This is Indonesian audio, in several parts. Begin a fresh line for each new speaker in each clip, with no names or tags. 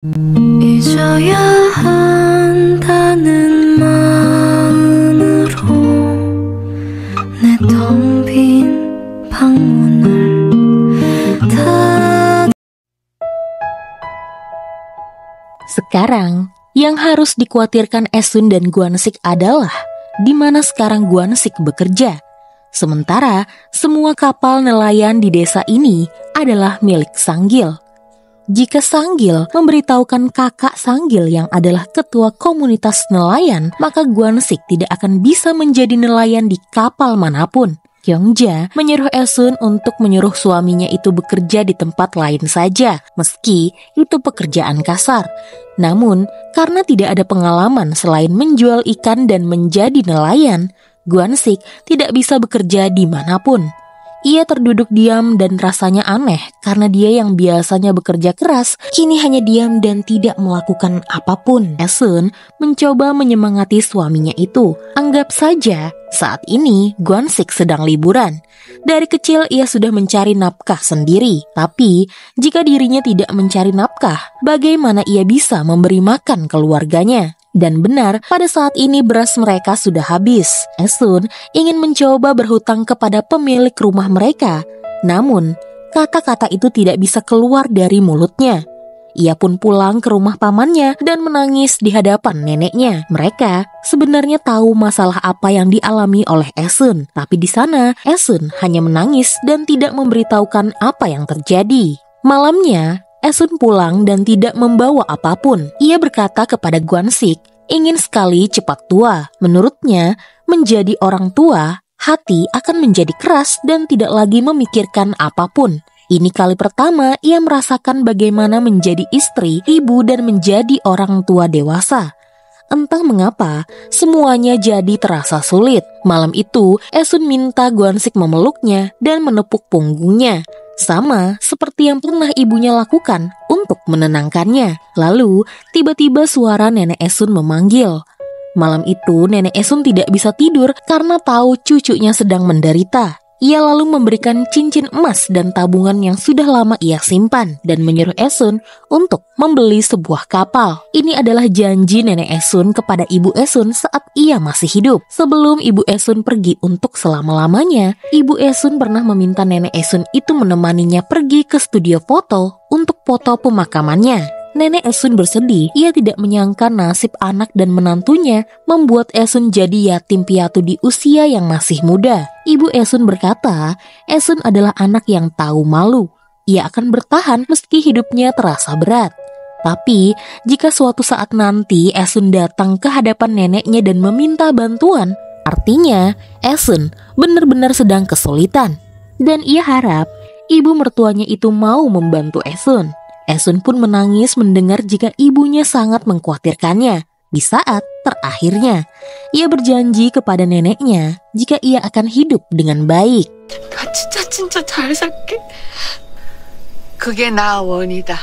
잊어야 한다는 마음으로 내 텅 빈 방문을
Sekarang, yang harus dikhawatirkan Esun dan Gwansik adalah di mana sekarang Gwansik bekerja. Sementara, semua kapal nelayan di desa ini adalah milik Sanggil. Jika Sanggil memberitahukan kakak Sanggil yang adalah ketua komunitas nelayan, maka Gwansik tidak akan bisa menjadi nelayan di kapal manapun. Kyongja menyuruh Esun untuk menyuruh suaminya itu bekerja di tempat lain saja, meski itu pekerjaan kasar. Namun, karena tidak ada pengalaman selain menjual ikan dan menjadi nelayan, Gwansik tidak bisa bekerja dimanapun. Ia terduduk diam dan rasanya aneh karena dia yang biasanya bekerja keras kini hanya diam dan tidak melakukan apapun. Esun mencoba menyemangati suaminya itu. Anggap saja saat ini Gwansik sedang liburan. Dari kecil ia sudah mencari nafkah sendiri. Tapi jika dirinya tidak mencari nafkah, bagaimana ia bisa memberi makan keluarganya? Dan benar, pada saat ini beras mereka sudah habis. Esun ingin mencoba berhutang kepada pemilik rumah mereka. Namun, kata-kata itu tidak bisa keluar dari mulutnya. Ia pun pulang ke rumah pamannya dan menangis di hadapan neneknya. Mereka sebenarnya tahu masalah apa yang dialami oleh Esun. Tapi di sana, Esun hanya menangis dan tidak memberitahukan apa yang terjadi. Malamnya, Esun pulang dan tidak membawa apapun. Ia berkata kepada Gwansik, ingin sekali cepat tua. Menurutnya, menjadi orang tua, hati akan menjadi keras dan tidak lagi memikirkan apapun. Ini kali pertama ia merasakan bagaimana menjadi istri, ibu, dan menjadi orang tua dewasa. Entah mengapa, semuanya jadi terasa sulit. Malam itu, Esun minta Gwansik memeluknya dan menepuk punggungnya. Sama seperti yang pernah ibunya lakukan untuk menenangkannya. Lalu, tiba-tiba suara nenek Esun memanggil. Malam itu, nenek Esun tidak bisa tidur karena tahu cucunya sedang menderita. Ia lalu memberikan cincin emas dan tabungan yang sudah lama ia simpan dan menyuruh Esun untuk membeli sebuah kapal. Ini adalah janji nenek Esun kepada ibu Esun saat ia masih hidup. Sebelum ibu Esun pergi untuk selama-lamanya, ibu Esun pernah meminta nenek Esun itu menemaninya pergi ke studio foto untuk foto pemakamannya. Nenek Esun bersedih, ia tidak menyangka nasib anak dan menantunya membuat Esun jadi yatim piatu di usia yang masih muda. Ibu Esun berkata, Esun adalah anak yang tahu malu. Ia akan bertahan meski hidupnya terasa berat. Tapi, jika suatu saat nanti Esun datang ke hadapan neneknya dan meminta bantuan, artinya Esun benar-benar sedang kesulitan. Dan ia harap ibu mertuanya itu mau membantu Esun. Esun pun menangis mendengar jika ibunya sangat mengkhawatirkannya. Di saat terakhirnya, ia berjanji kepada neneknya jika ia akan hidup dengan baik.
진짜 잘 살게. 그게 나 원이다.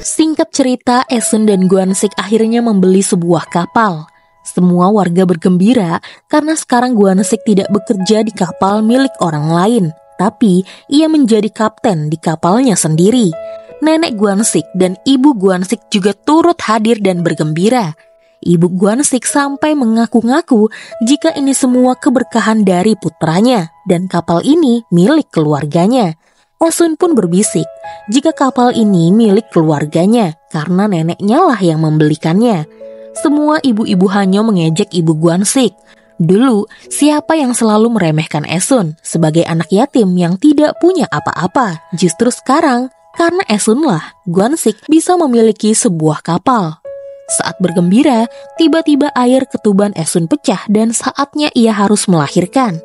Singkat cerita, Esun dan Gwansik akhirnya membeli sebuah kapal. Semua warga bergembira karena sekarang Gwansik tidak bekerja di kapal milik orang lain. Tapi ia menjadi kapten di kapalnya sendiri. Nenek Gwansik dan ibu Gwansik juga turut hadir dan bergembira. Ibu Gwansik sampai mengaku-ngaku jika ini semua keberkahan dari putranya dan kapal ini milik keluarganya. Esun pun berbisik jika kapal ini milik keluarganya karena neneknya lah yang membelikannya. Semua ibu-ibu hanya mengejek ibu Gwansik. Dulu, siapa yang selalu meremehkan Esun sebagai anak yatim yang tidak punya apa-apa? Justru sekarang, karena Esunlah, Gwansik bisa memiliki sebuah kapal. Saat bergembira, tiba-tiba air ketuban Esun pecah dan saatnya ia harus melahirkan.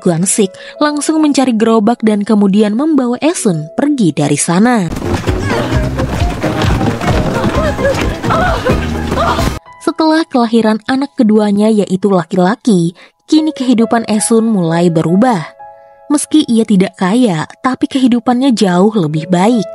Gwansik langsung mencari gerobak dan kemudian membawa Esun pergi dari sana. Setelah kelahiran anak keduanya yaitu laki-laki, kini kehidupan Esun mulai berubah. Meski ia tidak kaya, tapi kehidupannya jauh lebih baik.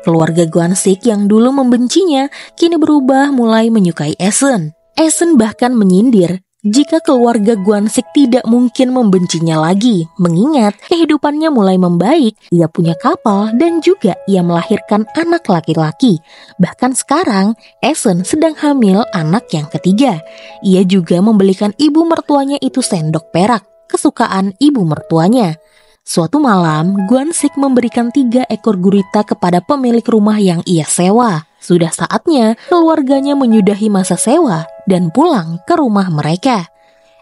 Keluarga Gwansik yang dulu membencinya, kini berubah mulai menyukai Esun. Esun bahkan menyindir jika keluarga Gwansik tidak mungkin membencinya lagi, mengingat kehidupannya mulai membaik, ia punya kapal dan juga ia melahirkan anak laki-laki. Bahkan sekarang, Esun sedang hamil anak yang ketiga. Ia juga membelikan ibu mertuanya itu sendok perak, kesukaan ibu mertuanya. Suatu malam, Gwansik memberikan 3 ekor gurita kepada pemilik rumah yang ia sewa. Sudah saatnya keluarganya menyudahi masa sewa dan pulang ke rumah mereka.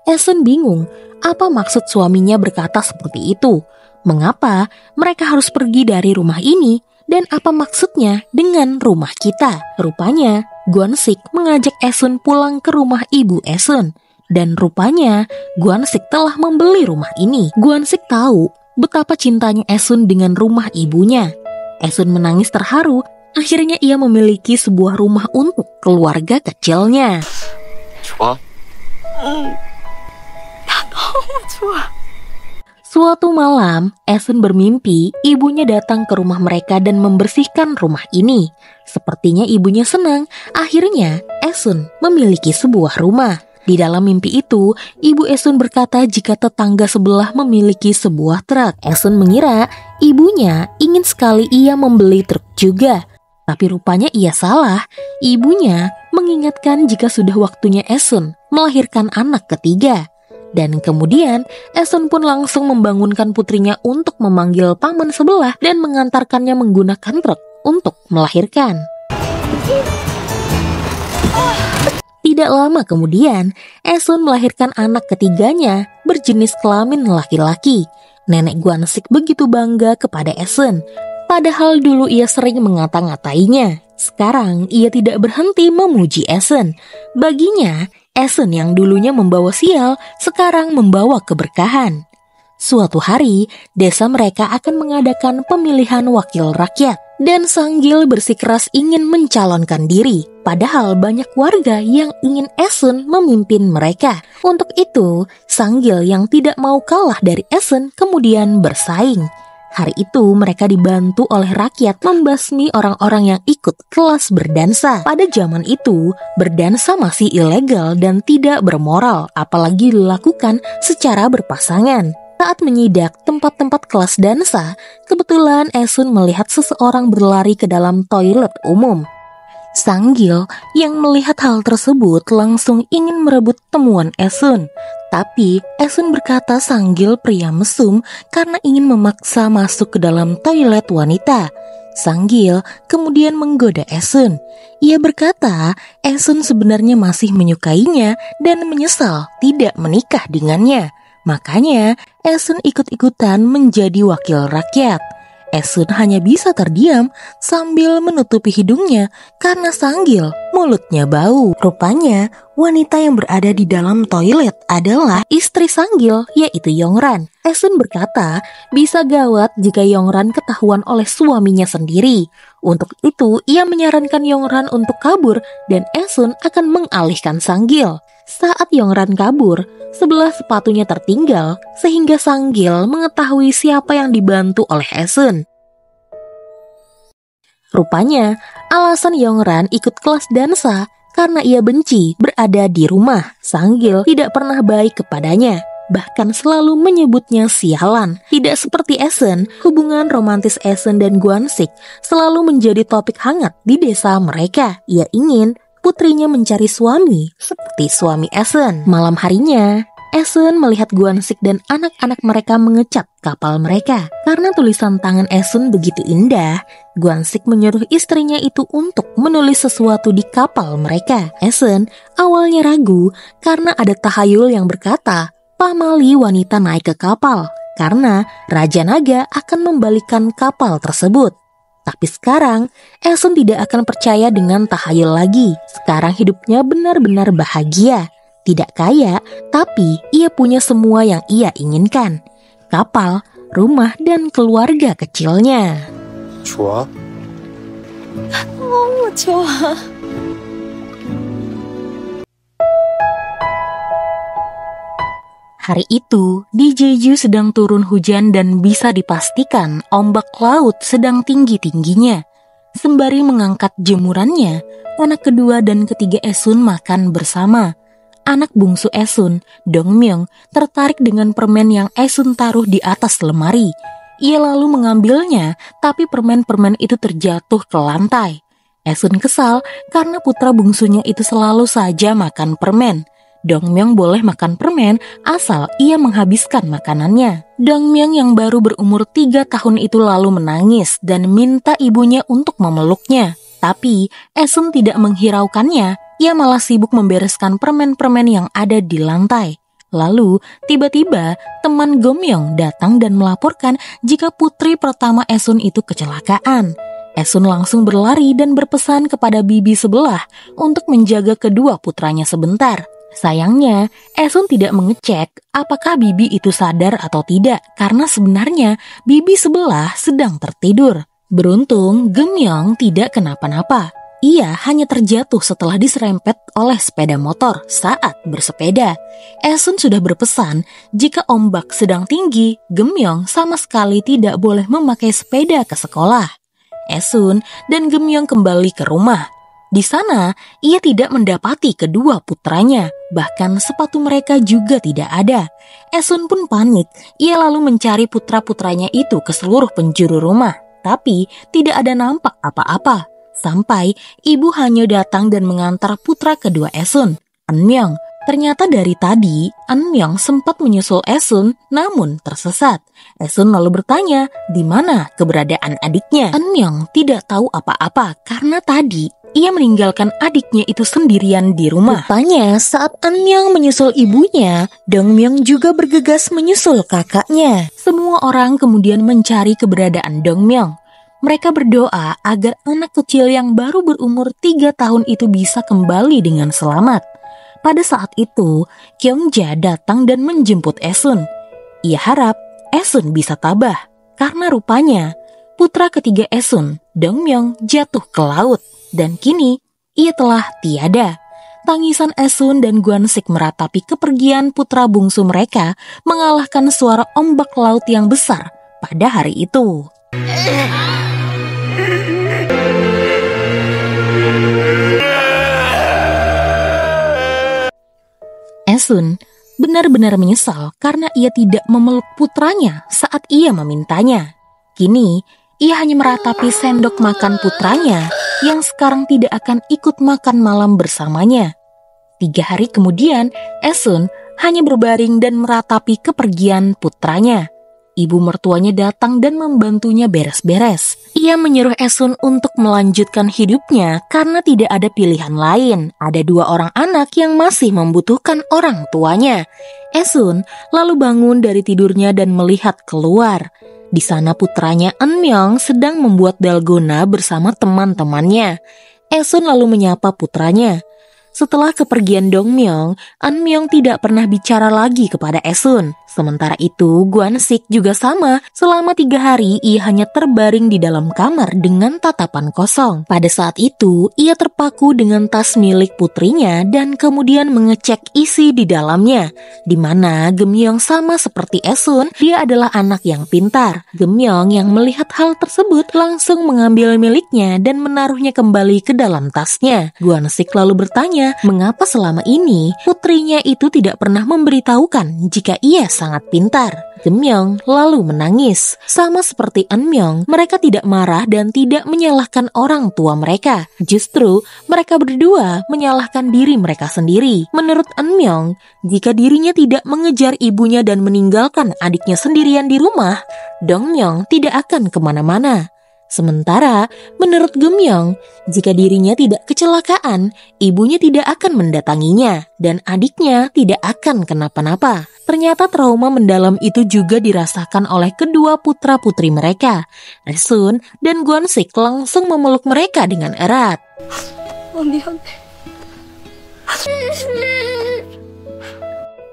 Esun bingung, apa maksud suaminya berkata seperti itu? Mengapa mereka harus pergi dari rumah ini? Dan apa maksudnya dengan rumah kita? Rupanya, Gwansik mengajak Esun pulang ke rumah ibu Esun. Dan rupanya, Gwansik telah membeli rumah ini. Gwansik tahu betapa cintanya Esun dengan rumah ibunya. Esun menangis terharu. Akhirnya ia memiliki sebuah rumah untuk keluarga kecilnya.
좋아? 나 너무 좋아.
Suatu malam, Esun bermimpi ibunya datang ke rumah mereka dan membersihkan rumah ini. Sepertinya ibunya senang. Akhirnya, Esun memiliki sebuah rumah. Di dalam mimpi itu, ibu Esun berkata jika tetangga sebelah memiliki sebuah truk. Esun mengira ibunya ingin sekali ia membeli truk juga. Tapi rupanya ia salah. Ibunya mengingatkan jika sudah waktunya Esun melahirkan anak ketiga. Dan kemudian Esun pun langsung membangunkan putrinya untuk memanggil paman sebelah dan mengantarkannya menggunakan truk untuk melahirkan. Tidak lama kemudian, Esun melahirkan anak ketiganya berjenis kelamin laki-laki. Nenek Gwansik begitu bangga kepada Esun. Padahal dulu ia sering mengata-ngatainya. Sekarang ia tidak berhenti memuji Esun. Baginya, Esun yang dulunya membawa sial, sekarang membawa keberkahan. Suatu hari, desa mereka akan mengadakan pemilihan wakil rakyat. Dan Sanggil bersikeras ingin mencalonkan diri. Padahal banyak warga yang ingin Esun memimpin mereka. Untuk itu, Sanggil yang tidak mau kalah dari Esun kemudian bersaing. Hari itu mereka dibantu oleh rakyat membasmi orang-orang yang ikut kelas berdansa. Pada zaman itu, berdansa masih ilegal dan tidak bermoral, apalagi dilakukan secara berpasangan. Saat menyidak tempat-tempat kelas dansa, kebetulan Esun melihat seseorang berlari ke dalam toilet umum. Sanggil yang melihat hal tersebut langsung ingin merebut temuan Esun. Tapi Esun berkata Sanggil pria mesum karena ingin memaksa masuk ke dalam toilet wanita. Sanggil kemudian menggoda Esun. Ia berkata Esun sebenarnya masih menyukainya dan menyesal tidak menikah dengannya. Makanya Esun ikut-ikutan menjadi wakil rakyat. Esun hanya bisa terdiam sambil menutupi hidungnya karena Sanggil mulutnya bau. Rupanya wanita yang berada di dalam toilet adalah istri Sanggil, yaitu Yongran. Esun berkata bisa gawat jika Yongran ketahuan oleh suaminya sendiri. Untuk itu ia menyarankan Yongran untuk kabur dan Esun akan mengalihkan Sanggil. Saat Yongran kabur, sebelah sepatunya tertinggal sehingga Sanggil mengetahui siapa yang dibantu oleh Esun. Rupanya alasan Yongran ikut kelas dansa karena ia benci berada di rumah. Sanggil tidak pernah baik kepadanya, bahkan selalu menyebutnya sialan. Tidak seperti Esun, hubungan romantis Esun dan Gwansik selalu menjadi topik hangat di desa mereka. Ia ingin putrinya mencari suami seperti suami Esun. Malam harinya, Esun melihat Gwansik dan anak-anak mereka mengecat kapal mereka. Karena tulisan tangan Esun begitu indah, Gwansik menyuruh istrinya itu untuk menulis sesuatu di kapal mereka. Esun awalnya ragu karena ada tahayul yang berkata, pamali wanita naik ke kapal karena Raja Naga akan membalikan kapal tersebut. Tapi sekarang, Esun tidak akan percaya dengan tahayul lagi. Sekarang hidupnya benar-benar bahagia. Tidak kaya, tapi ia punya semua yang ia inginkan. Kapal, rumah, dan keluarga kecilnya.
좋아? 너무 좋아.
Hari itu, di Jeju sedang turun hujan dan bisa dipastikan ombak laut sedang tinggi-tingginya. Sembari mengangkat jemurannya, anak kedua dan ketiga Esun makan bersama. anak bungsu Esun, Dongmyeong, tertarik dengan permen yang Esun taruh di atas lemari. Ia lalu mengambilnya, tapi permen-permen itu terjatuh ke lantai. Esun kesal karena putra bungsunya itu selalu saja makan permen. Dongmyeong boleh makan permen asal ia menghabiskan makanannya. Dongmyeong yang baru berumur 3 tahun itu lalu menangis dan minta ibunya untuk memeluknya. Tapi Esun tidak menghiraukannya, ia malah sibuk membereskan permen-permen yang ada di lantai. Lalu, tiba-tiba teman Gomyeong datang dan melaporkan jika putri pertama Esun itu kecelakaan. Esun langsung berlari dan berpesan kepada bibi sebelah untuk menjaga kedua putranya sebentar. Sayangnya, Esun tidak mengecek apakah bibi itu sadar atau tidak karena sebenarnya bibi sebelah sedang tertidur. Beruntung, Gomyeong tidak kenapa-napa. Ia hanya terjatuh setelah diserempet oleh sepeda motor saat bersepeda. Esun sudah berpesan jika ombak sedang tinggi, Gomyeong sama sekali tidak boleh memakai sepeda ke sekolah. Esun dan Gomyeong kembali ke rumah. Di sana, ia tidak mendapati kedua putranya, bahkan sepatu mereka juga tidak ada. Esun pun panik, ia lalu mencari putra-putranya itu ke seluruh penjuru rumah, tapi tidak ada nampak apa-apa. Sampai ibu hanya datang dan mengantar putra kedua Esun, Eunmyeong. Ternyata dari tadi, Eunmyeong sempat menyusul Esun, namun tersesat. Esun lalu bertanya, di mana keberadaan adiknya? Eunmyeong tidak tahu apa-apa karena tadi ia meninggalkan adiknya itu sendirian di rumah. Rupanya saat Eunmyeong menyusul ibunya, Dongmyeong juga bergegas menyusul kakaknya. Semua orang kemudian mencari keberadaan Dongmyeong. Mereka berdoa agar anak kecil yang baru berumur 3 tahun itu bisa kembali dengan selamat. Pada saat itu, Kyungja datang dan menjemput Esun. Ia harap Esun bisa tabah, karena rupanya putra ketiga Esun, Dongmyeong, jatuh ke laut. Dan kini, ia telah tiada. Tangisan Esun dan Gwansik meratapi kepergian putra bungsu mereka mengalahkan suara ombak laut yang besar pada hari itu. Esun benar-benar menyesal karena ia tidak memeluk putranya saat ia memintanya. Kini, ia hanya meratapi sendok makan putranya yang sekarang tidak akan ikut makan malam bersamanya. 3 hari kemudian, Esun hanya berbaring dan meratapi kepergian putranya. Ibu mertuanya datang dan membantunya beres-beres. Ia menyuruh Esun untuk melanjutkan hidupnya karena tidak ada pilihan lain. Ada 2 orang anak yang masih membutuhkan orang tuanya. Esun lalu bangun dari tidurnya dan melihat keluar. Di sana putranya Eunmyeong sedang membuat dalgona bersama teman-temannya. Esun lalu menyapa putranya. Setelah kepergian Dongmyeong, Eunmyeong tidak pernah bicara lagi kepada Esun. Sementara itu, Gwansik juga sama. Selama 3 hari, ia hanya terbaring di dalam kamar dengan tatapan kosong. Pada saat itu, ia terpaku dengan tas milik putrinya dan kemudian mengecek isi di dalamnya. Di mana Gomyeong sama seperti Esun, dia adalah anak yang pintar. Gomyeong yang melihat hal tersebut langsung mengambil miliknya dan menaruhnya kembali ke dalam tasnya. Gwansik lalu bertanya, mengapa selama ini putrinya itu tidak pernah memberitahukan jika ia sangat pintar. Gomyeong lalu menangis. Sama seperti Eunmyeong, mereka tidak marah dan tidak menyalahkan orang tua mereka. Justru mereka berdua menyalahkan diri mereka sendiri. Menurut Eunmyeong, jika dirinya tidak mengejar ibunya dan meninggalkan adiknya sendirian di rumah, Dongmyeong tidak akan kemana-mana. Sementara, menurut Gomyeong, jika dirinya tidak kecelakaan, ibunya tidak akan mendatanginya dan adiknya tidak akan kenapa-napa. Ternyata trauma mendalam itu juga dirasakan oleh kedua putra-putri mereka. Esun dan Gwansik langsung memeluk mereka dengan erat.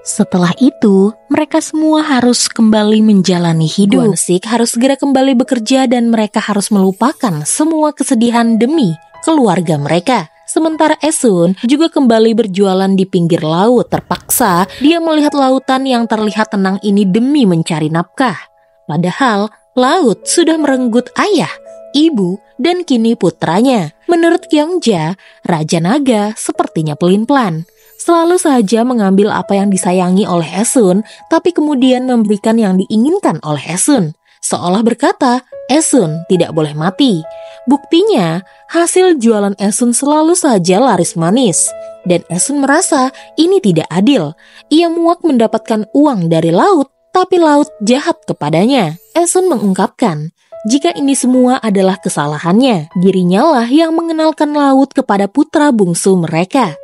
Setelah itu, mereka semua harus kembali menjalani hidup. Gwansik harus segera kembali bekerja dan mereka harus melupakan semua kesedihan demi keluarga mereka. Sementara Esun juga kembali berjualan di pinggir laut. Terpaksa dia melihat lautan yang terlihat tenang ini demi mencari nafkah. Padahal laut sudah merenggut ayah, ibu, dan kini putranya. Menurut Kyungja, Raja Naga sepertinya pelin-pelan. Selalu saja mengambil apa yang disayangi oleh Esun, tapi kemudian memberikan yang diinginkan oleh Esun. Seolah berkata, Esun tidak boleh mati. Buktinya, hasil jualan Esun selalu saja laris manis. Dan Esun merasa ini tidak adil. Ia muak mendapatkan uang dari laut, tapi laut jahat kepadanya. Esun mengungkapkan, jika ini semua adalah kesalahannya, dirinya lah yang mengenalkan laut kepada putra bungsu mereka.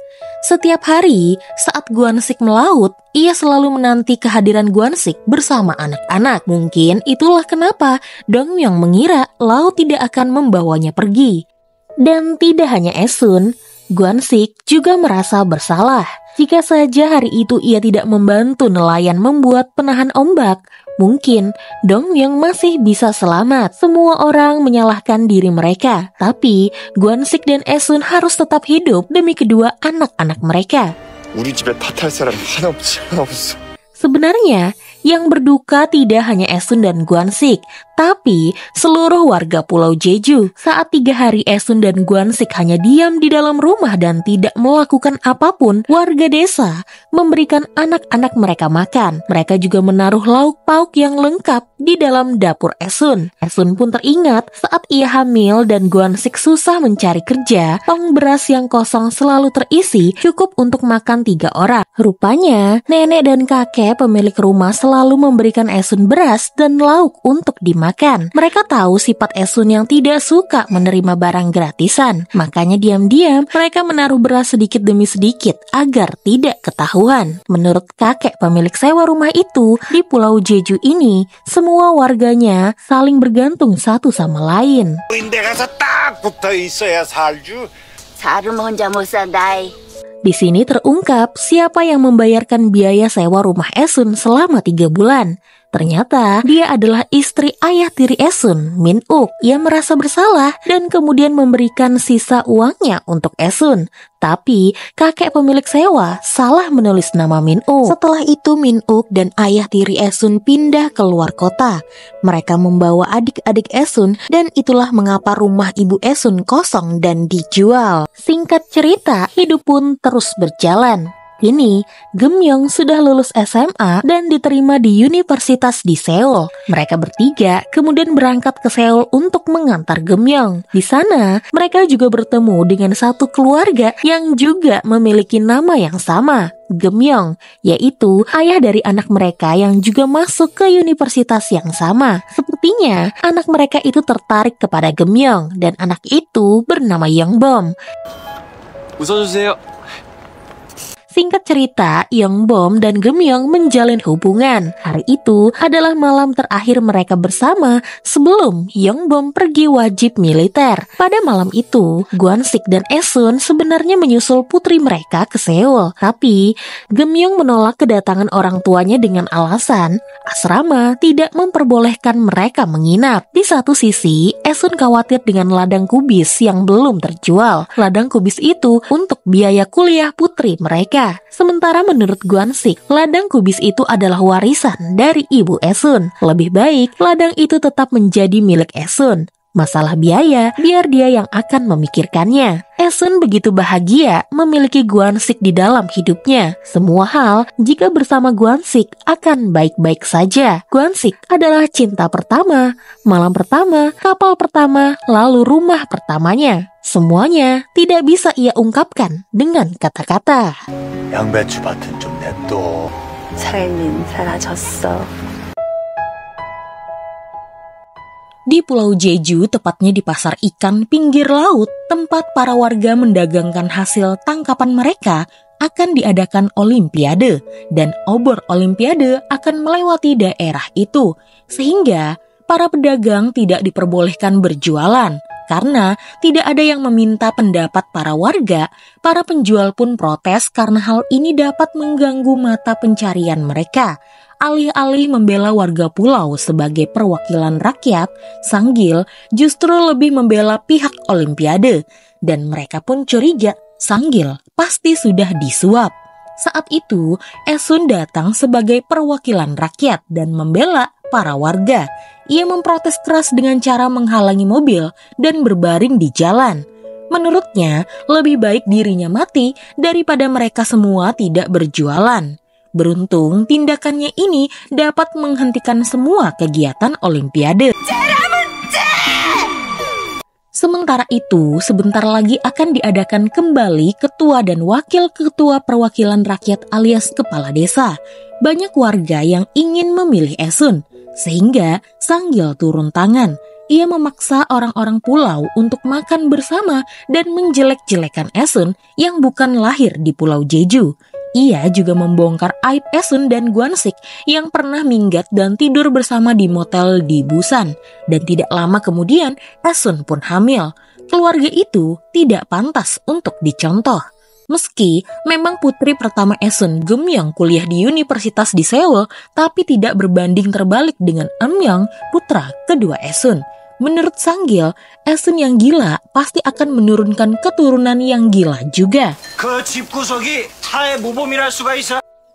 Setiap hari, saat Gwansik melaut, ia selalu menanti kehadiran Gwansik bersama anak-anak. Mungkin itulah kenapa Dongmyong mengira laut tidak akan membawanya pergi. Dan tidak hanya Esun, Gwansik juga merasa bersalah. Jika saja hari itu ia tidak membantu nelayan membuat penahan ombak, mungkin Dongmyong masih bisa selamat. Semua orang menyalahkan diri mereka, tapi Gwansik dan Esun harus tetap hidup demi kedua anak-anak mereka.
우리 집에 탓할 사람 하나 없어.
Sebenarnya, yang berduka tidak hanya Esun dan Gwansik, tapi seluruh warga Pulau Jeju. Saat 3 hari Esun dan Gwansik hanya diam di dalam rumah dan tidak melakukan apapun, warga desa memberikan anak-anak mereka makan. Mereka juga menaruh lauk pauk yang lengkap di dalam dapur Esun. Esun pun teringat saat ia hamil dan Gwansik susah mencari kerja, tong beras yang kosong selalu terisi cukup untuk makan 3 orang. Rupanya, nenek dan kakek pemilik rumah selalu memberikan Esun beras dan lauk untuk dimakan. Mereka tahu sifat Esun yang tidak suka menerima barang gratisan. Makanya diam-diam mereka menaruh beras sedikit demi sedikit agar tidak ketahuan. Menurut kakek pemilik sewa rumah itu, di Pulau Jeju ini, semua warganya saling bergantung satu sama lain.
인데 가서 딱 붙어 있어야 살주.
살은 혼자 못 산다.
Di sini terungkap siapa yang membayarkan biaya sewa rumah Esun selama 3 bulan. Ternyata dia adalah istri ayah tiri Esun, Min Uk. Ia merasa bersalah dan kemudian memberikan sisa uangnya untuk Esun. Tapi kakek pemilik sewa salah menulis nama Min Uk. Setelah itu Min Uk dan ayah tiri Esun pindah ke luar kota. Mereka membawa adik-adik Esun dan itulah mengapa rumah ibu Esun kosong dan dijual. Singkat cerita, hidup pun terus berjalan. Kini, Gemyong sudah lulus SMA dan diterima di universitas di Seoul. Mereka bertiga kemudian berangkat ke Seoul untuk mengantar Gemyong. Di sana, mereka juga bertemu dengan satu keluarga yang juga memiliki nama yang sama, Gemyong, yaitu ayah dari anak mereka yang juga masuk ke universitas yang sama. Sepertinya, anak mereka itu tertarik kepada Gemyong dan anak itu bernama Yongbom.
웃어주세요.
Singkat cerita, Yongbom dan Gemyong menjalin hubungan. Hari itu adalah malam terakhir mereka bersama sebelum Yongbom pergi wajib militer. Pada malam itu, Gwansik dan Esun sebenarnya menyusul putri mereka ke Seoul. Tapi, Gemyong menolak kedatangan orang tuanya dengan alasan asrama tidak memperbolehkan mereka menginap. Di satu sisi, Esun khawatir dengan ladang kubis yang belum terjual. Ladang kubis itu untuk biaya kuliah putri mereka. Sementara menurut Gwansik, ladang kubis itu adalah warisan dari ibu Esun. Lebih baik ladang itu tetap menjadi milik Esun. Masalah biaya, biar dia yang akan memikirkannya. Esun begitu bahagia memiliki Gwansik di dalam hidupnya. Semua hal jika bersama Gwansik akan baik-baik saja. Gwansik adalah cinta pertama, malam pertama, kapal pertama, lalu rumah pertamanya. Semuanya tidak bisa ia ungkapkan dengan kata-kata.
양배추 밭은 좀 냅둬.
삶은 사라졌어.
Di Pulau Jeju, tepatnya di pasar ikan pinggir laut, tempat para warga mendagangkan hasil tangkapan mereka, akan diadakan olimpiade, dan obor olimpiade akan melewati daerah itu, sehingga para pedagang tidak diperbolehkan berjualan. Karena tidak ada yang meminta pendapat para warga, para penjual pun protes karena hal ini dapat mengganggu mata pencarian mereka. Alih-alih membela warga pulau sebagai perwakilan rakyat, Sanggil justru lebih membela pihak olimpiade. Dan mereka pun curiga, Sanggil pasti sudah disuap. Saat itu, Esun datang sebagai perwakilan rakyat dan membela para warga. Ia memprotes keras dengan cara menghalangi mobil dan berbaring di jalan. Menurutnya, lebih baik dirinya mati daripada mereka semua tidak berjualan. Beruntung, tindakannya ini dapat menghentikan semua kegiatan Olimpiade. Sementara itu, sebentar lagi akan diadakan kembali ketua dan wakil ketua perwakilan rakyat alias kepala desa. Banyak warga yang ingin memilih Esun, sehingga Sanggil turun tangan. Ia memaksa orang-orang pulau untuk makan bersama dan menjelek-jelekan Esun yang bukan lahir di Pulau Jeju. Ia juga membongkar aib Esun dan Gwansik yang pernah minggat dan tidur bersama di motel di Busan. Dan tidak lama kemudian, Esun pun hamil. Keluarga itu tidak pantas untuk dicontoh. Meski memang putri pertama Esun, Geumyeong, kuliah di Universitas di Seoul, tapi tidak berbanding terbalik dengan Eumyeong, putra kedua Esun. Menurut Sanggil, Esun yang gila pasti akan menurunkan keturunan yang gila juga.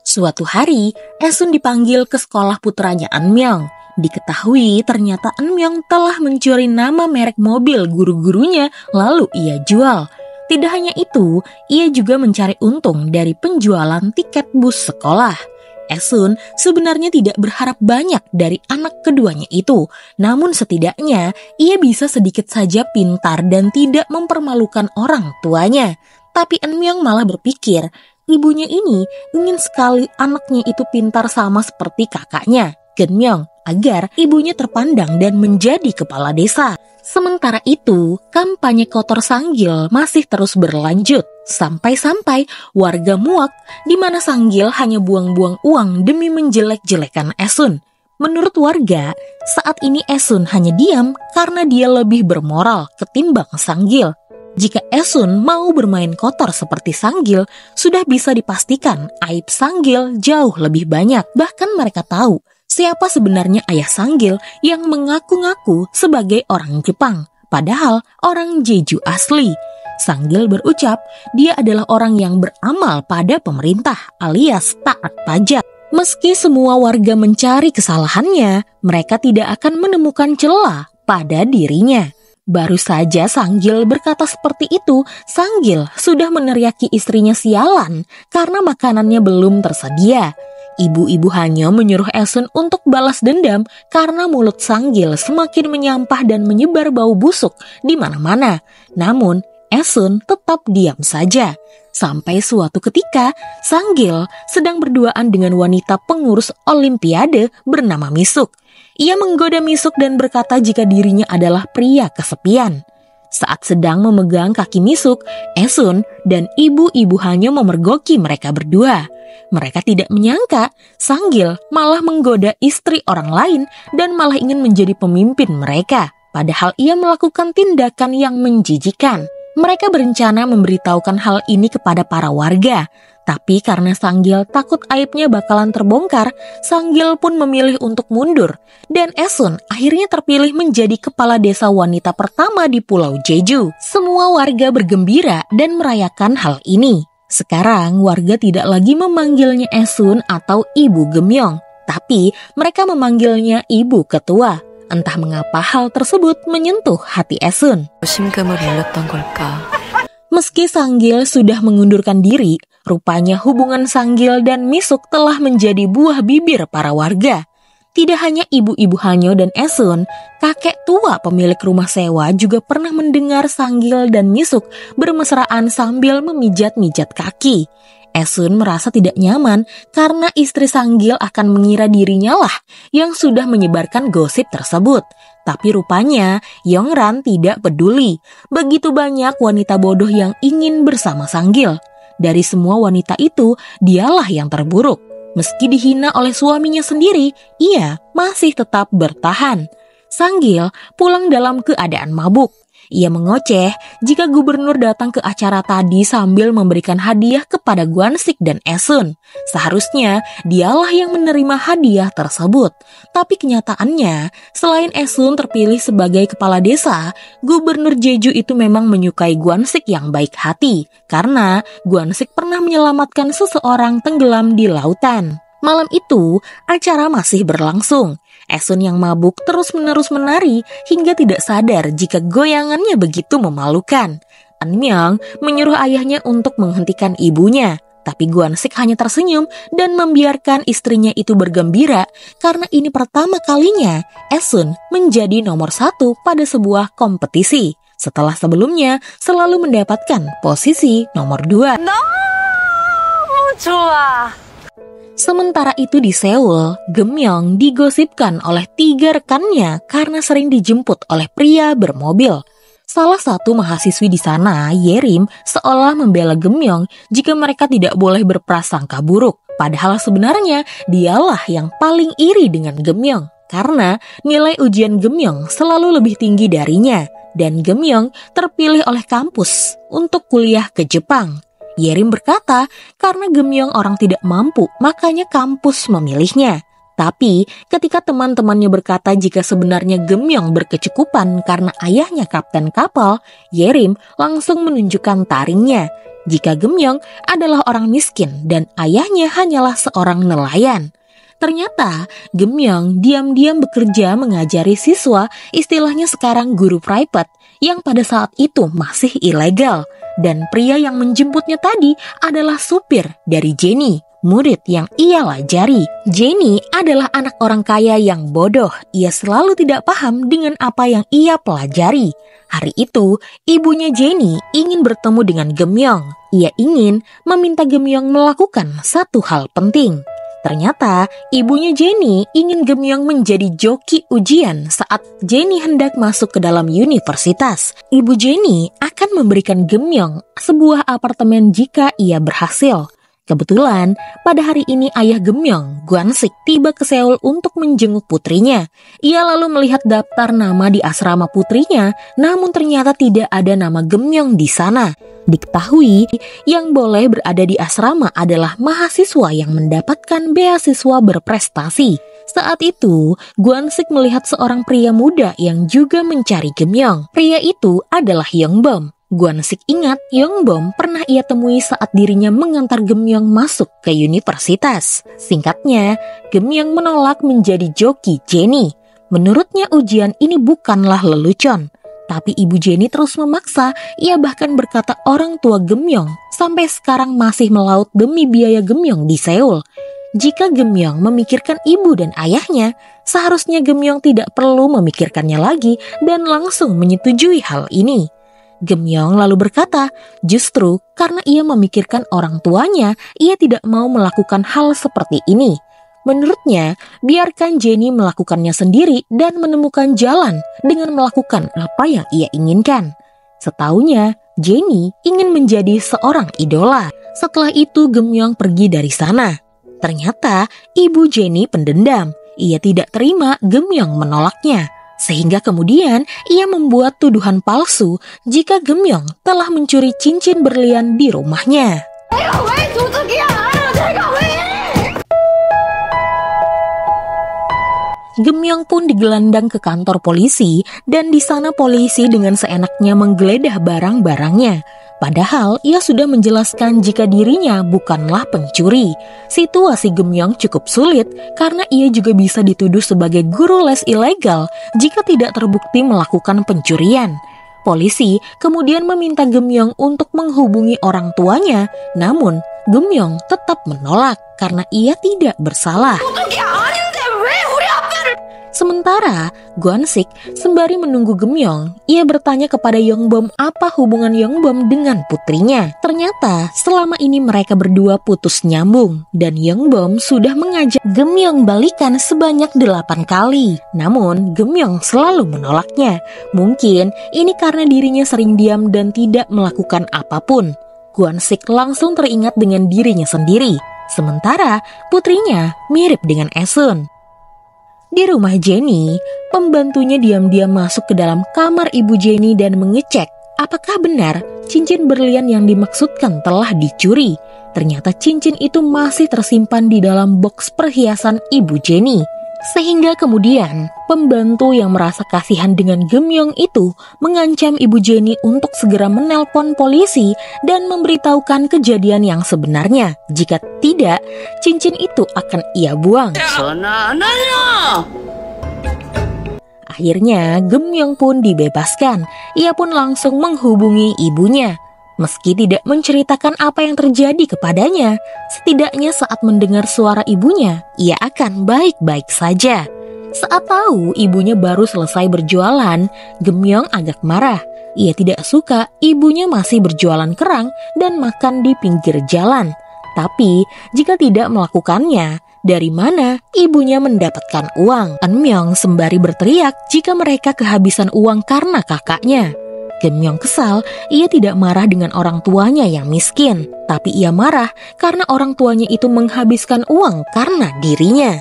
Suatu hari, Esun dipanggil ke sekolah putranya Eumyeong. Diketahui ternyata Eumyeong telah mencuri nama merek mobil guru-gurunya lalu ia jual. Tidak hanya itu, ia juga mencari untung dari penjualan tiket bus sekolah. Esun sebenarnya tidak berharap banyak dari anak keduanya itu, namun setidaknya ia bisa sedikit saja pintar dan tidak mempermalukan orang tuanya. Tapi Eumyeong malah berpikir, ibunya ini ingin sekali anaknya itu pintar sama seperti kakaknya, Geumyeong, agar ibunya terpandang dan menjadi kepala desa. Sementara itu, kampanye kotor Sanggil masih terus berlanjut. Sampai-sampai warga muak di mana Sanggil hanya buang-buang uang demi menjelek-jelekan Esun. Menurut warga, saat ini Esun hanya diam karena dia lebih bermoral ketimbang Sanggil. Jika Esun mau bermain kotor seperti Sanggil, sudah bisa dipastikan aib Sanggil jauh lebih banyak. Bahkan mereka tahu siapa sebenarnya ayah Sanggil yang mengaku-ngaku sebagai orang Jepang, padahal orang Jeju asli. Sanggil berucap dia adalah orang yang beramal pada pemerintah alias taat pajak. Meski semua warga mencari kesalahannya, mereka tidak akan menemukan celah pada dirinya. Baru saja Sanggil berkata seperti itu, Sanggil sudah meneriaki istrinya sialan karena makanannya belum tersedia. Ibu-ibu hanya menyuruh Esun untuk balas dendam karena mulut Sanggil semakin menyampah dan menyebar bau busuk di mana-mana. Namun, Esun tetap diam saja. Sampai suatu ketika, Sanggil sedang berduaan dengan wanita pengurus Olimpiade bernama Misuk. Ia menggoda Misuk dan berkata jika dirinya adalah pria kesepian. Saat sedang memegang kaki Misuk, Esun dan ibu-ibu hanya memergoki mereka berdua. Mereka tidak menyangka Sanggil malah menggoda istri orang lain dan malah ingin menjadi pemimpin mereka. Padahal ia melakukan tindakan yang menjijikan. Mereka berencana memberitahukan hal ini kepada para warga. Tapi karena Sanggil takut aibnya bakalan terbongkar, Sanggil pun memilih untuk mundur. Dan Esun akhirnya terpilih menjadi kepala desa wanita pertama di Pulau Jeju. Semua warga bergembira dan merayakan hal ini. Sekarang warga tidak lagi memanggilnya Esun atau Ibu Geumyeong, tapi mereka memanggilnya Ibu Ketua. Entah mengapa hal tersebut menyentuh hati Esun. Meski Sanggil sudah mengundurkan diri, rupanya hubungan Sanggil dan Misuk telah menjadi buah bibir para warga. Tidak hanya ibu-ibu Hanyo dan Esun, kakek tua pemilik rumah sewa juga pernah mendengar Sanggil dan Misuk bermesraan sambil memijat-mijat kaki. Esun merasa tidak nyaman karena istri Sanggil akan mengira dirinya lah yang sudah menyebarkan gosip tersebut. Tapi rupanya Yongran tidak peduli. Begitu banyak wanita bodoh yang ingin bersama Sanggil. Dari semua wanita itu, dialah yang terburuk. Meski dihina oleh suaminya sendiri, ia masih tetap bertahan. Sanggil pulang dalam keadaan mabuk. Ia mengoceh jika gubernur datang ke acara tadi sambil memberikan hadiah kepada Gwansik dan Esun. Seharusnya dialah yang menerima hadiah tersebut. Tapi kenyataannya, selain Esun terpilih sebagai kepala desa, gubernur Jeju itu memang menyukai Gwansik yang baik hati. Karena Gwansik pernah menyelamatkan seseorang tenggelam di lautan. Malam itu, acara masih berlangsung. Esun yang mabuk terus-menerus menari hingga tidak sadar jika goyangannya begitu memalukan. An-myung menyuruh ayahnya untuk menghentikan ibunya. Tapi Gwan-sik hanya tersenyum dan membiarkan istrinya itu bergembira karena ini pertama kalinya Esun menjadi nomor 1 pada sebuah kompetisi. Setelah sebelumnya selalu mendapatkan posisi nomor 2. Sementara itu di Seoul, Geumyeong digosipkan oleh 3 rekannya karena sering dijemput oleh pria bermobil. Salah satu mahasiswi di sana, Yerim, seolah membela Geumyeong jika mereka tidak boleh berprasangka buruk. Padahal sebenarnya dialah yang paling iri dengan Geumyeong karena nilai ujian Geumyeong selalu lebih tinggi darinya dan Geumyeong terpilih oleh kampus untuk kuliah ke Jepang. Yerim berkata karena Geumyeong orang tidak mampu, makanya kampus memilihnya. Tapi ketika teman-temannya berkata jika sebenarnya Geumyeong berkecukupan karena ayahnya kapten kapal, Yerim langsung menunjukkan taringnya. Jika Geumyeong adalah orang miskin dan ayahnya hanyalah seorang nelayan. Ternyata Geumyeong diam-diam bekerja mengajari siswa, istilahnya sekarang guru private, yang pada saat itu masih ilegal. Dan pria yang menjemputnya tadi adalah supir dari Jenny, murid yang ia lajari. Jenny adalah anak orang kaya yang bodoh. Ia selalu tidak paham dengan apa yang ia pelajari. Hari itu, ibunya Jenny ingin bertemu dengan Geumyeong. Ia ingin meminta Geumyeong melakukan satu hal penting. Ternyata, ibunya Jenny ingin Geumyeong menjadi joki ujian saat Jenny hendak masuk ke dalam universitas. Ibu Jenny akan memberikan Geumyeong sebuah apartemen jika ia berhasil. Kebetulan, pada hari ini ayah Geumyeong, Gwan-sik, tiba ke Seoul untuk menjenguk putrinya. Ia lalu melihat daftar nama di asrama putrinya, namun ternyata tidak ada nama Geumyeong di sana. Diketahui, yang boleh berada di asrama adalah mahasiswa yang mendapatkan beasiswa berprestasi. Saat itu, Gwan-sik melihat seorang pria muda yang juga mencari Geumyeong. Pria itu adalah Yongbom. Gwan-sik ingat Yongbom pernah ia temui saat dirinya mengantar Geumyeong masuk ke universitas. Singkatnya, Geumyeong menolak menjadi joki Jenny. Menurutnya ujian ini bukanlah lelucon. Tapi ibu Jenny terus memaksa. Ia bahkan berkata orang tua Geumyeong sampai sekarang masih melaut demi biaya Geumyeong di Seoul. Jika Geumyeong memikirkan ibu dan ayahnya, seharusnya Geumyeong tidak perlu memikirkannya lagi dan langsung menyetujui hal ini. Geumyeong lalu berkata, justru karena ia memikirkan orang tuanya, ia tidak mau melakukan hal seperti ini. Menurutnya, biarkan Jenny melakukannya sendiri dan menemukan jalan dengan melakukan apa yang ia inginkan. Setaunya, Jenny ingin menjadi seorang idola. Setelah itu, Geumyeong pergi dari sana. Ternyata, ibu Jenny pendendam. Ia tidak terima Geumyeong menolaknya. Sehingga kemudian ia membuat tuduhan palsu jika Geumyeong telah mencuri cincin berlian di rumahnya. Geumyeong pun digelandang ke kantor polisi dan di sana polisi dengan seenaknya menggeledah barang-barangnya. Padahal ia sudah menjelaskan jika dirinya bukanlah pencuri. Situasi Geumyeong cukup sulit karena ia juga bisa dituduh sebagai guru les ilegal jika tidak terbukti melakukan pencurian. Polisi kemudian meminta Geumyeong untuk menghubungi orang tuanya, namun Geumyeong tetap menolak karena ia tidak bersalah. Sementara Gwan-sik sembari menunggu Geumyeong, ia bertanya kepada Yongbom apa hubungan Yongbom dengan putrinya. Ternyata selama ini mereka berdua putus nyambung dan Yongbom sudah mengajak Geumyeong balikan sebanyak 8 kali. Namun Geumyeong selalu menolaknya. Mungkin ini karena dirinya sering diam dan tidak melakukan apapun. Gwan-sik langsung teringat dengan dirinya sendiri. Sementara putrinya mirip dengan Esun. Di rumah Jenny, pembantunya diam-diam masuk ke dalam kamar ibu Jenny dan mengecek apakah benar cincin berlian yang dimaksudkan telah dicuri. Ternyata cincin itu masih tersimpan di dalam box perhiasan ibu Jenny. Sehingga kemudian pembantu yang merasa kasihan dengan Geumyeong itu mengancam ibu Jenny untuk segera menelpon polisi dan memberitahukan kejadian yang sebenarnya. Jika tidak, cincin itu akan ia buang. Akhirnya Gemyong pun dibebaskan. Ia pun langsung menghubungi ibunya. Meski tidak menceritakan apa yang terjadi kepadanya, setidaknya saat mendengar suara ibunya, ia akan baik-baik saja. Saat tahu ibunya baru selesai berjualan, Gemyong agak marah. Ia tidak suka ibunya masih berjualan kerang dan makan di pinggir jalan. Tapi jika tidak melakukannya, dari mana ibunya mendapatkan uang? Eunmyeong sembari berteriak jika mereka kehabisan uang karena kakaknya. Gemyong kesal, ia tidak marah dengan orang tuanya yang miskin, tapi ia marah karena orang tuanya itu menghabiskan uang karena dirinya.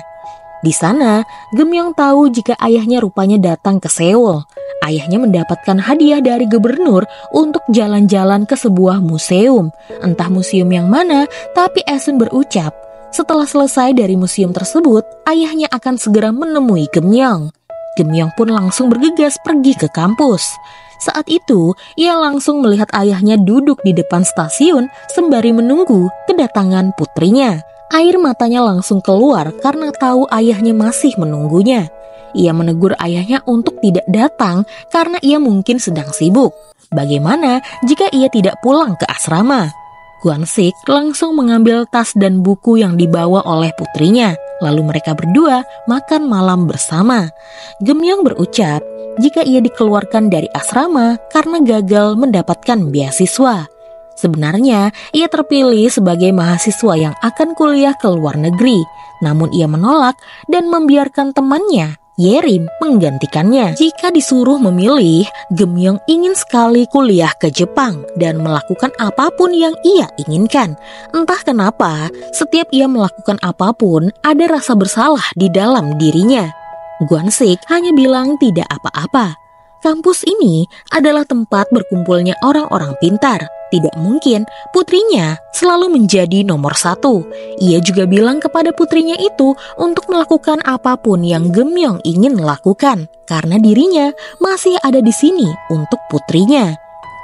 Di sana, Gemyong tahu jika ayahnya rupanya datang ke Seoul. Ayahnya mendapatkan hadiah dari gubernur untuk jalan-jalan ke sebuah museum. Entah museum yang mana, tapi Esun berucap, setelah selesai dari museum tersebut, ayahnya akan segera menemui Gemyong. Gemyong pun langsung bergegas pergi ke kampus. Saat itu, ia langsung melihat ayahnya duduk di depan stasiun sembari menunggu kedatangan putrinya. Air matanya langsung keluar karena tahu ayahnya masih menunggunya. Ia menegur ayahnya untuk tidak datang karena ia mungkin sedang sibuk. Bagaimana jika ia tidak pulang ke asrama? Gwon-sik langsung mengambil tas dan buku yang dibawa oleh putrinya. Lalu mereka berdua makan malam bersama. Gemyong berucap jika ia dikeluarkan dari asrama karena gagal mendapatkan beasiswa. Sebenarnya ia terpilih sebagai mahasiswa yang akan kuliah ke luar negeri. Namun ia menolak dan membiarkan temannya Yerim menggantikannya. Jika disuruh memilih, Gemyong ingin sekali kuliah ke Jepang dan melakukan apapun yang ia inginkan. Entah kenapa, setiap ia melakukan apapun, ada rasa bersalah di dalam dirinya. Gwon-sik hanya bilang tidak apa-apa. Kampus ini adalah tempat berkumpulnya orang-orang pintar. Tidak mungkin putrinya selalu menjadi nomor satu. Ia juga bilang kepada putrinya itu untuk melakukan apapun yang Gemyong ingin lakukan, karena dirinya masih ada di sini untuk putrinya.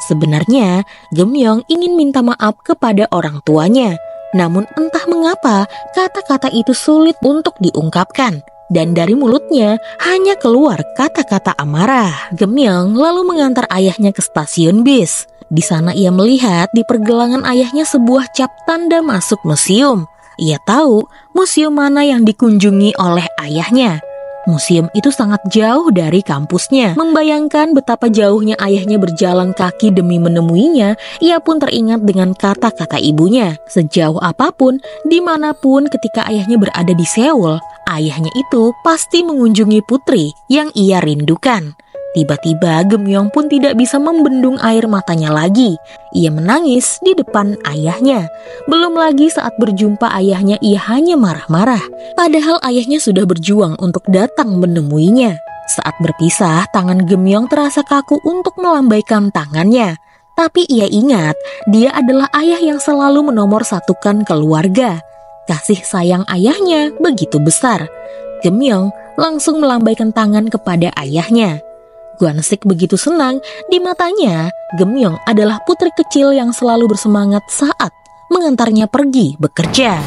Sebenarnya Gemyong ingin minta maaf kepada orang tuanya, namun entah mengapa kata-kata itu sulit untuk diungkapkan. Dan dari mulutnya hanya keluar kata-kata amarah. Gemyong lalu mengantar ayahnya ke stasiun bis. Di sana ia melihat di pergelangan ayahnya sebuah cap tanda masuk museum. Ia tahu museum mana yang dikunjungi oleh ayahnya. Museum itu sangat jauh dari kampusnya. Membayangkan betapa jauhnya ayahnya berjalan kaki demi menemuinya, ia pun teringat dengan kata-kata ibunya. Sejauh apapun, dimanapun ketika ayahnya berada di Seoul, ayahnya itu pasti mengunjungi putri yang ia rindukan. Tiba-tiba Gemyong pun tidak bisa membendung air matanya lagi. Ia menangis di depan ayahnya. Belum lagi saat berjumpa ayahnya ia hanya marah-marah. Padahal ayahnya sudah berjuang untuk datang menemuinya. Saat berpisah, tangan Gemyong terasa kaku untuk melambaikan tangannya. Tapi ia ingat, dia adalah ayah yang selalu menomorsatukan keluarga. Kasih sayang ayahnya begitu besar. Gemyong langsung melambaikan tangan kepada ayahnya. Gwon-sik begitu senang, di matanya Gemyong adalah putri kecil yang selalu bersemangat saat mengantarnya pergi bekerja.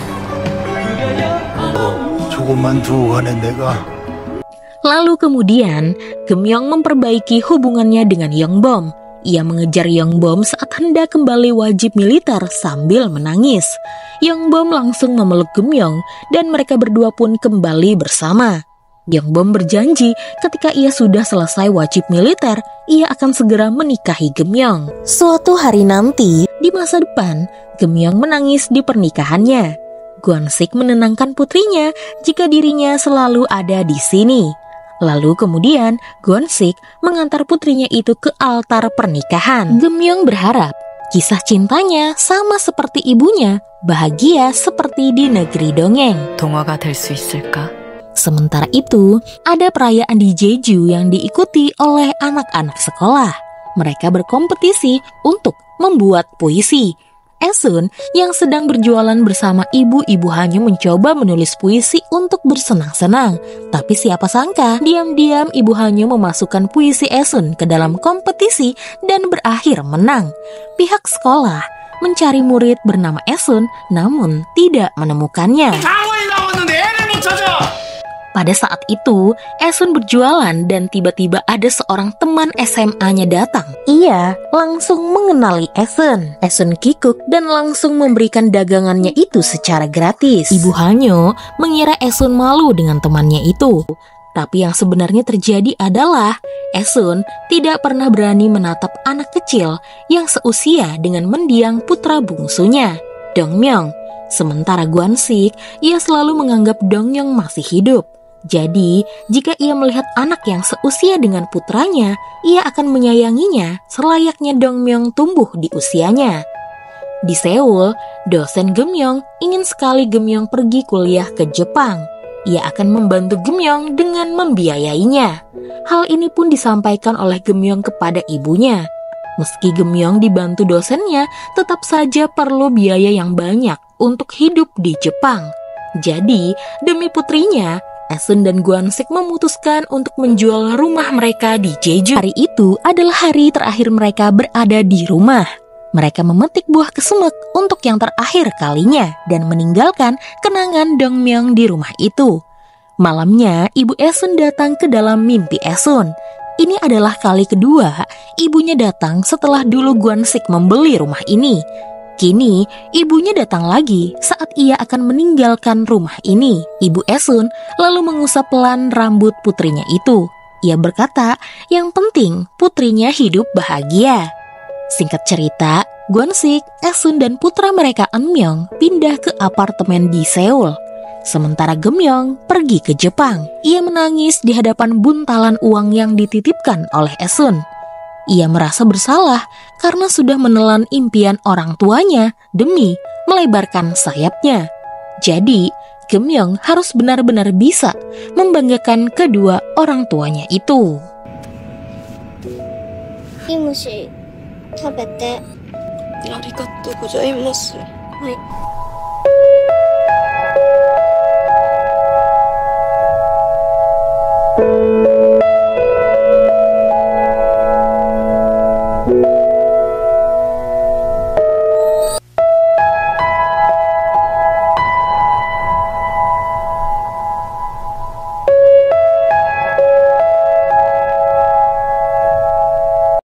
조금만 두고 가는 내가
Lalu kemudian Gemyong memperbaiki hubungannya dengan Yongbom. Ia mengejar Yongbom saat hendak kembali wajib militer sambil menangis. Yongbom langsung memeluk Gemyong dan mereka berdua pun kembali bersama. Yongbom berjanji ketika ia sudah selesai wajib militer, ia akan segera menikahi Gemyong. Suatu hari nanti, di masa depan, Gemyong menangis di pernikahannya. Gwon-sik menenangkan putrinya jika dirinya selalu ada di sini. Lalu kemudian, Gwon-sik mengantar putrinya itu ke altar pernikahan. Gemyong berharap kisah cintanya sama seperti ibunya, bahagia seperti di negeri dongeng.
동화가 될 수 있을까?
Sementara itu, ada perayaan di Jeju yang diikuti oleh anak-anak sekolah. Mereka berkompetisi untuk membuat puisi. Esun yang sedang berjualan bersama ibu-ibu hanya mencoba menulis puisi untuk bersenang-senang. Tapi siapa sangka, diam-diam ibu hanya memasukkan puisi Esun ke dalam kompetisi dan berakhir menang. Pihak sekolah mencari murid bernama Esun namun tidak menemukannya. Pada saat itu, Esun berjualan dan tiba-tiba ada seorang teman SMA-nya datang. Ia langsung mengenali Esun. Esun kikuk dan langsung memberikan dagangannya itu secara gratis. Ibu Hanyo mengira Esun malu dengan temannya itu. Tapi yang sebenarnya terjadi adalah Esun tidak pernah berani menatap anak kecil yang seusia dengan mendiang putra bungsunya, Dongmyeong. Sementara Gwansik, ia selalu menganggap Dongmyeong masih hidup. Jadi, jika ia melihat anak yang seusia dengan putranya, ia akan menyayanginya selayaknya Dongmyeong tumbuh di usianya. Di Seoul, dosen Geumyeong ingin sekali Geumyeong pergi kuliah ke Jepang. Ia akan membantu Geumyeong dengan membiayainya. Hal ini pun disampaikan oleh Geumyeong kepada ibunya. Meski Geumyeong dibantu dosennya, tetap saja perlu biaya yang banyak untuk hidup di Jepang. Jadi, demi putrinya, Esun dan Gwansik memutuskan untuk menjual rumah mereka di Jeju. Hari itu adalah hari terakhir mereka berada di rumah. Mereka memetik buah kesemek untuk yang terakhir kalinya dan meninggalkan kenangan Dongmyeong di rumah itu. Malamnya, ibu Esun datang ke dalam mimpi Esun. Ini adalah kali kedua ibunya datang setelah dulu Gwansik membeli rumah ini. Kini, ibunya datang lagi saat ia akan meninggalkan rumah ini. Ibu Esun lalu mengusap pelan rambut putrinya itu. Ia berkata, yang penting putrinya hidup bahagia. Singkat cerita, Gwansik, Esun dan putra mereka Eunmyeong pindah ke apartemen di Seoul. Sementara Geumyeong pergi ke Jepang. Ia menangis di hadapan buntalan uang yang dititipkan oleh Esun. Ia merasa bersalah karena sudah menelan impian orang tuanya demi melebarkan sayapnya. Jadi, Geumyeong harus benar-benar bisa membanggakan kedua orang tuanya itu.
いい虫食べて。
ありがとうございます。
はい。